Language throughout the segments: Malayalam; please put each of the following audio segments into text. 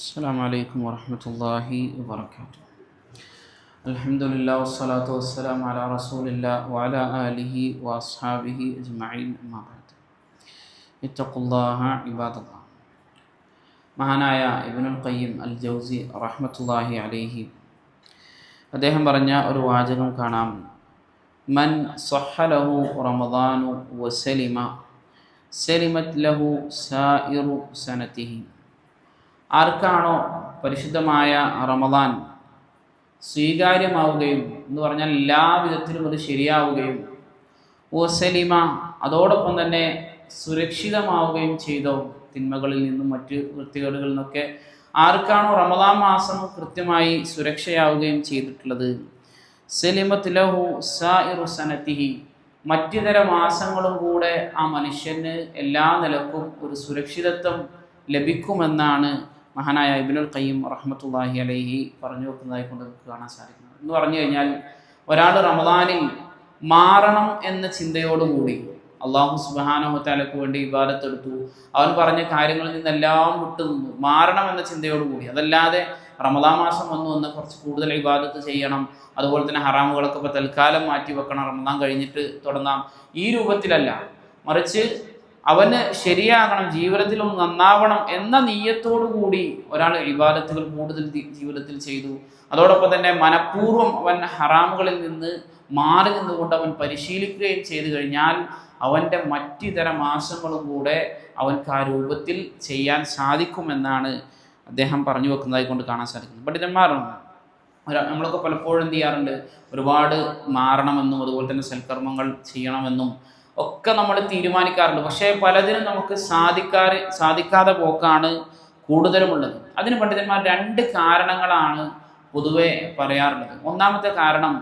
السلام عليكم ورحمة الله وبركاته. الحمد لله والصلاة والسلام على رسول الله وعلى آله وأصحابه أجمعين أما بعد اتقوا الله عباد الله. മഹാനായ ഇബ്നുൽ ഖയ്യിം അൽ ജൗസി റഹ്മത്തുള്ളാഹി അലൈഹി അദ്ദേഹം പറഞ്ഞ ഒരു വാചകം കാണാം. മൻ സഹലഹു റമദാനു വസലിമ സലിമത് ലഹു സായിറു സനതിഹി. ആർക്കാണോ പരിശുദ്ധമായ റമദാൻ സ്വീകാര്യമാവുകയും എന്ന് പറഞ്ഞാൽ എല്ലാവിധത്തിലും അത് ശരിയാവുകയും വസലിമ അതോടൊപ്പം തന്നെ സുരക്ഷിതമാവുകയും ചെയ്തോ തിന്മകളിൽ നിന്നും മറ്റ് വൃത്തികേടുകളിൽ നിന്നൊക്കെ ആർക്കാണോ റമദാൻ മാസം കൃത്യമായി സുരക്ഷയാവുകയും ചെയ്തിട്ടുള്ളത്, സലിമത് ലഹു സായിറു സനതിഹി, മറ്റിതര മാസങ്ങളും കൂടെ ആ മനുഷ്യന് എല്ലാ നിലക്കും ഒരു സുരക്ഷിതത്വം ലഭിക്കുമെന്നാണ് മഹാനായ ഇബ്നുൽ ഖയ്യിം റഹ്മത്തുള്ളാഹി അലൈഹി പറഞ്ഞു വെക്കുന്നതായി കൊണ്ട് നമുക്ക് കാണാൻ സാധിക്കുന്നത്. എന്ന് പറഞ്ഞു കഴിഞ്ഞാൽ ഒരാൾ റമദാനിൽ മാറണം എന്ന ചിന്തയോടുകൂടി അള്ളാഹു സുബ്ഹാനഹു വ തആലയ്ക്ക് വേണ്ടി ഇബാദത്ത് എടുത്തു, അവൻ പറഞ്ഞ കാര്യങ്ങളിൽ നിന്നെല്ലാം വിട്ടുനിന്നു മാറണം എന്ന ചിന്തയോടുകൂടി, അതല്ലാതെ റമദാൻ മാസം വന്ന് കുറച്ച് കൂടുതൽ ഇബാദത്ത് ചെയ്യണം, അതുപോലെ തന്നെ ഹറാമുകളൊക്കെ ഇപ്പോൾ തൽക്കാലം മാറ്റി വെക്കണം, റമദാൻ കഴിഞ്ഞിട്ട് തുടങ്ങാം, ഈ രൂപത്തിലല്ല, മറിച്ച് അവന് ശരിയാകണം, ജീവിതത്തിൽ നന്നാവണം എന്ന നീയത്തോടു കൂടി ഒരാൾ ഇബാദത്തുകൾ കൂടുതൽ ജീവിതത്തിൽ ചെയ്തു. അതോടൊപ്പം തന്നെ മനഃപൂർവ്വം അവൻ ഹറാമുകളിൽ നിന്ന് മാറി നിന്നുകൊണ്ട് അവൻ പരിശീലിക്കുകയും ചെയ്തു കഴിഞ്ഞാൽ അവൻ്റെ മറ്റിതര മാസങ്ങളും കൂടെ അവൻക്ക് ആ രൂപത്തിൽ ചെയ്യാൻ സാധിക്കുമെന്നാണ് അദ്ദേഹം പറഞ്ഞു വെക്കുന്നതായി കൊണ്ട് കാണാൻ സാധിക്കുന്നത്. പണ്ഡിതന്മാരാണ് നമ്മളൊക്കെ പലപ്പോഴും എന്ത് ചെയ്യാറുണ്ട്, ഒരുപാട് മാറണമെന്നും അതുപോലെ തന്നെ സൽക്കർമ്മങ്ങൾ ചെയ്യണമെന്നും ഒക്കെ നമ്മൾ തീരുമാനിക്കാറുണ്ട്. പക്ഷേ പലതിനും നമുക്ക് സാധിക്കാതെ പോക്കാണ് കൂടുതലുമുള്ളത്. അതിന് പണ്ഡിതന്മാർ രണ്ട് കാരണങ്ങളാണ് പൊതുവെ പറയാറുള്ളത്. ഒന്നാമത്തെ കാരണം,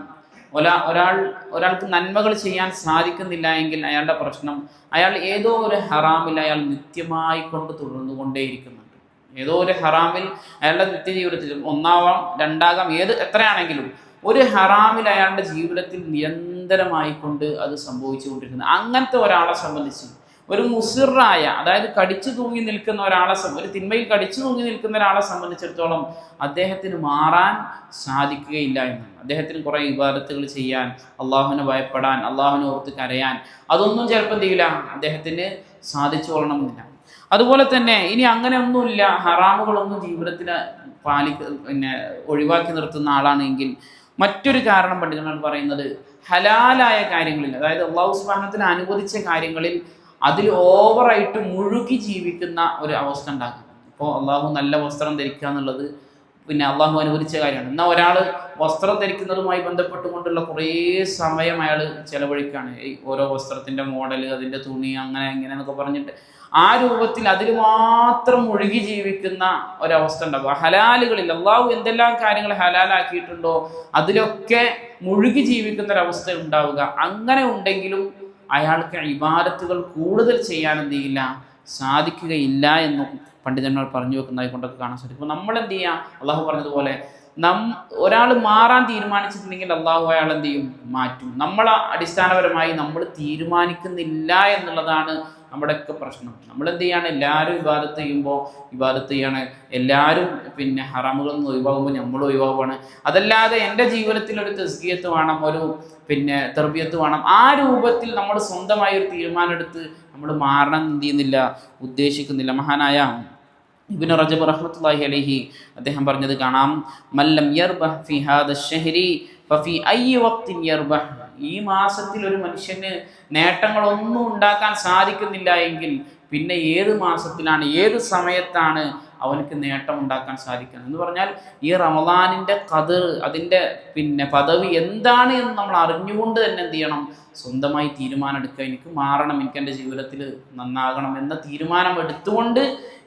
ഒരാൾക്ക് നന്മകൾ ചെയ്യാൻ സാധിക്കുന്നില്ല എങ്കിൽ അയാളുടെ പ്രശ്നം, അയാൾ ഏതോ ഒരു ഹറാമിൽ അയാൾ നിത്യമായി കൊണ്ട് തുടർന്നുകൊണ്ടേയിരിക്കുന്നുണ്ട്. ഏതോ ഒരു ഹറാമിൽ അയാളുടെ നിത്യജീവിതത്തിൽ, ഒന്നാവാം രണ്ടാകാം, എത്രയാണെങ്കിലും ഒരു ഹറാമിൽ അയാളുടെ ജീവിതത്തിൽ നിരന്തരമായിക്കൊണ്ട് അത് സംഭവിച്ചുകൊണ്ടിരിക്കുന്നത്. അങ്ങനത്തെ ഒരാളെ സംബന്ധിച്ച്, ഒരു മുസിറായ, അതായത് കടിച്ചു തൂങ്ങി നിൽക്കുന്ന ഒരു തിന്മയിൽ കടിച്ചു തൂങ്ങി നിൽക്കുന്ന ഒരാളെ സംബന്ധിച്ചിടത്തോളം അദ്ദേഹത്തിന് മാറാൻ സാധിക്കുകയില്ല എന്നാണ്. അദ്ദേഹത്തിന് കുറേ ഇബാദത്തുകൾ ചെയ്യാൻ, അള്ളാഹുവിനെ ഭയപ്പെടാൻ, അള്ളാഹുവിനെ ഓർത്ത് കരയാൻ, അതൊന്നും ചിലപ്പോൾ എന്ത് ചെയ്യില്ല, അദ്ദേഹത്തിന് സാധിച്ചു കൊള്ളണമെന്നില്ല. അതുപോലെ തന്നെ ഇനി അങ്ങനെ ഒന്നുമില്ല, ഹറാമുകളൊന്നും ജീവിതത്തിന് ഒഴിവാക്കി നിർത്തുന്ന ആളാണെങ്കിൽ മറ്റൊരു കാരണം പണ്ഡിതന്മാർ പറയുന്നത്, ഹലാലായ കാര്യങ്ങളിൽ, അതായത് അള്ളാഹു സുബ്ഹാനഹു വ തആല അനുവദിച്ച കാര്യങ്ങളിൽ അതിൽ ഓവറായിട്ട് മുഴുകി ജീവിക്കുന്ന ഒരു അവസ്ഥ ഉണ്ടാകും. ഇപ്പോൾ അള്ളാഹു നല്ല വസ്ത്രം ധരിക്കുക എന്നുള്ളത് അള്ളാഹു അനുവദിച്ച കാര്യമാണ്. എന്നാൽ ഒരാൾ വസ്ത്രം ധരിക്കുന്നതുമായി ബന്ധപ്പെട്ടുകൊണ്ടുള്ള കുറേ സമയം അയാൾ ചെലവഴിക്കുകയാണ്. ഓരോ വസ്ത്രത്തിൻ്റെ മോഡൽ, അതിൻ്റെ തുണി, അങ്ങനെ ഇങ്ങനെ എന്നൊക്കെ പറഞ്ഞിട്ട് ആ രൂപത്തിൽ അതിൽ മാത്രം മുഴുകി ജീവിക്കുന്ന ഒരവസ്ഥ ഉണ്ടാവുക. ഹലാലുകളിൽ അള്ളാഹു എന്തെല്ലാം കാര്യങ്ങൾ ഹലാലാക്കിയിട്ടുണ്ടോ അതിലൊക്കെ മുഴുകി ജീവിക്കുന്ന ഒരവസ്ഥ ഉണ്ടാവുക. അങ്ങനെ ഉണ്ടെങ്കിലും അയാൾക്ക് ഇബാദത്തുകൾ കൂടുതൽ ചെയ്യാൻ എന്ത് ചെയ്യില്ല, സാധിക്കുകയില്ല എന്നും പണ്ഡിതന്മാർ പറഞ്ഞു വെക്കുന്നതായി കൊണ്ടൊക്കെ കാണാൻ സാധിക്കും. അപ്പോൾ നമ്മൾ എന്ത് ചെയ്യുക, അള്ളാഹു പറഞ്ഞതുപോലെ ഒരാൾ മാറാൻ തീരുമാനിച്ചിട്ടുണ്ടെങ്കിൽ അള്ളാഹു അയാൾ എന്ത് ചെയ്യും, മാറ്റും. നമ്മൾ അടിസ്ഥാനപരമായി നമ്മൾ തീരുമാനിക്കുന്നില്ല എന്നുള്ളതാണ് നമ്മുടെയൊക്കെ പ്രശ്നം. നമ്മൾ എന്ത് ചെയ്യാണ്, എല്ലാവരും ഇബാദത്ത് ചെയ്യുമ്പോൾ ഇബാദത്ത് ചെയ്യാണ്, എല്ലാവരും ഹറാമുകളിൽ നിന്ന് ഒഴിവാകുമ്പോൾ നമ്മളും ഒഴിവാകുവാണ്. അതല്ലാതെ എൻ്റെ ജീവിതത്തിൽ ഒരു തസ്കിയത്ത് വേണം, ഒരു തർബിയത്ത് വേണം, ആ രൂപത്തിൽ നമ്മൾ സ്വന്തമായി ഒരു തീരുമാനം എടുത്ത് നമ്മൾ മാറണം എന്ത് ചെയ്യുന്നില്ല, ഉദ്ദേശിക്കുന്നില്ല. മഹാനായ ഇബ്നു റജബ് റഹ്മത്തുള്ളാഹി അലൈഹി അദ്ദേഹം പറഞ്ഞത് കാണാം, മല്ലം യർബഹ് ഫി ഹാദ ശഹരി ഫഫി അയ്യി വഖ്തിൻ യർബഹ്. ഈ മാസത്തിൽ ഒരു മനുഷ്യന് നേട്ടങ്ങളൊന്നും ഉണ്ടാക്കാൻ സാധിക്കുന്നില്ല എങ്കിൽ പിന്നെ ഏത് മാസത്തിലാണ്, ഏത് സമയത്താണ് അവനക്ക് നേട്ടം ഉണ്ടാക്കാൻ സാധിക്കുന്നത് എന്ന് പറഞ്ഞാൽ, ഈ റമദാനിൻ്റെ ഖദർ, അതിൻ്റെ പദവി എന്താണ് എന്ന് നമ്മൾ അറിഞ്ഞുകൊണ്ട് തന്നെ എന്ത് ചെയ്യണം, സ്വന്തമായി തീരുമാനം എടുക്കുക. എനിക്ക് മാറണം, എനിക്ക് എൻ്റെ ജീവിതത്തിൽ നന്നാകണം എന്ന തീരുമാനം എടുത്തുകൊണ്ട്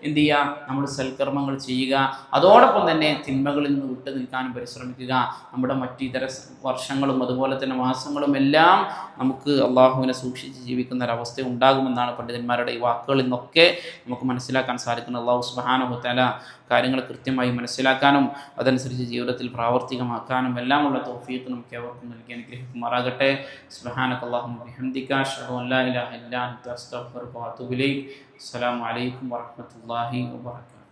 എന്ത് ചെയ്യുക, നമ്മൾ സൽക്കർമ്മങ്ങൾ ചെയ്യുക. അതോടൊപ്പം തന്നെ തിന്മകളിൽ നിന്ന് വിട്ടു നിൽക്കാനും പരിശ്രമിക്കുക. നമ്മുടെ മറ്റിതര വർഷങ്ങളും അതുപോലെ തന്നെ മാസങ്ങളും എല്ലാം നമുക്ക് അള്ളാഹുവിനെ സൂക്ഷിച്ച് ജീവിക്കുന്ന ഒരവസ്ഥ ഉണ്ടാകുമെന്നാണ് പണ്ഡിതന്മാരുടെ ഈ വാക്കുകളിൽ നിന്നൊക്കെ നമുക്ക് മനസ്സിലാക്കാൻ സാധിക്കുന്നത്. അള്ളാഹു സുബ്ഹാനഹു വ തആല കാര്യങ്ങൾ കൃത്യമായി മനസ്സിലാക്കാനും അതനുസരിച്ച് ജീവിതത്തിൽ പ്രാവർത്തികമാക്കാനും എല്ലാമുള്ള തൗഫീഖ് നമുക്ക് ഏവർക്കും നൽകി അനുഗ്രഹിക്കുമാറാകട്ടെ. സുബ്ഹാനകല്ലാഹുമ്മ വബിഹംദിക അശ്ഹദു അൻ ലാ ഇലാഹ ഇല്ലാ അൻത അസ്തഗ്ഫിറുക വ അത്തൂബു ഇലൈക്. അസ്സലാമു അലൈക്കും വറഹ്മത്തുള്ളാഹി വബറകാതുഹു.